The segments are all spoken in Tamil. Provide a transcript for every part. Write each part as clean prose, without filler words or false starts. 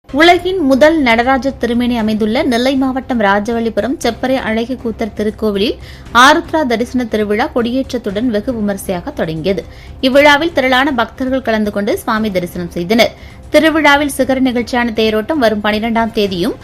உலகின் முதல் நடராஜர் திருமேனி அமைந்துள்ள நெல்லை மாவட்டம் ராஜவள்ளிபுரம் செப்பரை அழகிய கூத்தர் திருக்கோவிலில் ஆருத்ரா தரிசன திருவிழா கொடியேற்றத்துடன் வெகு விமரிசையாக தொடங்கியது. இவ்விழாவில் திரளான பக்தர்கள் கலந்து கொண்டு சுவாமி தரிசனம் செய்தனர். திருவிழாவில் சிகர நிகழ்ச்சியான தேரோட்டம் வரும் 12ஆம் தேதியும்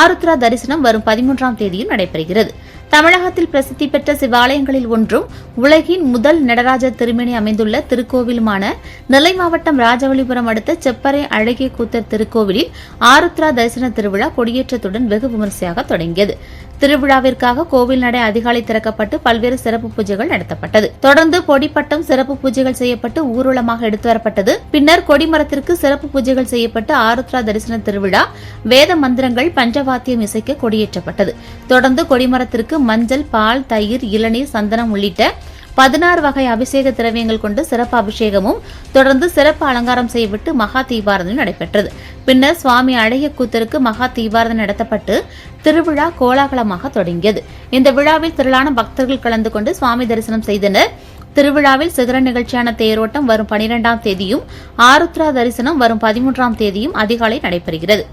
ஆருத்ரா தரிசனம் வரும் 13ஆம் தேதியும் நடைபெறுகிறது. தமிழகத்தில் பிரசித்தி பெற்ற சிவாலயங்களில் ஒன்றும் உலகின் முதல் நடராஜர் திருமேனி அமைந்துள்ள திருக்கோவிலுமான நெல்லை மாவட்டம் ராஜவள்ளிபுரம் அடுத்த செப்பரை அழகிய கூத்தர் திருக்கோவிலில் ஆருத்ரா தரிசன திருவிழா கொடியேற்றத்துடன் வெகு விமரிசையாக தொடங்கியது. திருவிழாவிற்காக கோவில் நடை அதிகாலை திறக்கப்பட்டு பல்வேறு சிறப்பு பூஜைகள் நடத்தப்பட்டது. தொடர்ந்து கொடிப்பட்டம் சிறப்பு பூஜைகள் செய்யப்பட்டு ஊர்வலமாக எடுத்து வரப்பட்டது. பின்னர் கொடிமரத்திற்கு சிறப்பு பூஜைகள் செய்யப்பட்டு ஆருத்ரா தரிசன திருவிழா வேத மந்திரங்கள் பஞ்சவாத்தியம் இசைக்க கொடியேற்றப்பட்டது. தொடர்ந்து கொடிமரத்திற்கு மஞ்சள், பால், தயிர், இளநீர், சந்தனம் உள்ளிட்ட 16 வகை அபிஷேக திரவியங்கள் கொண்டு சிறப்பு அபிஷேகமும் தொடர்ந்து சிறப்பு அலங்காரம் செய்யப்பட்டு மகா தீபாரதனை நடைபெற்றது. பின்னர் சுவாமி அழகிய கூத்தருக்கு மகா தீபாரதனை நடத்தப்பட்டு திருவிழா கோலாகலமாக தொடங்கியது. இந்த விழாவில் திரளான பக்தர்கள் கலந்து கொண்டு சுவாமி தரிசனம் செய்தனர். திருவிழாவில் சிகர நிகழ்ச்சியான தேரோட்டம் வரும் 12ஆம் தேதியும் ஆருத்ரா தரிசனம் வரும் 13ஆம் தேதியும் அதிகாலை நடைபெறுகிறது.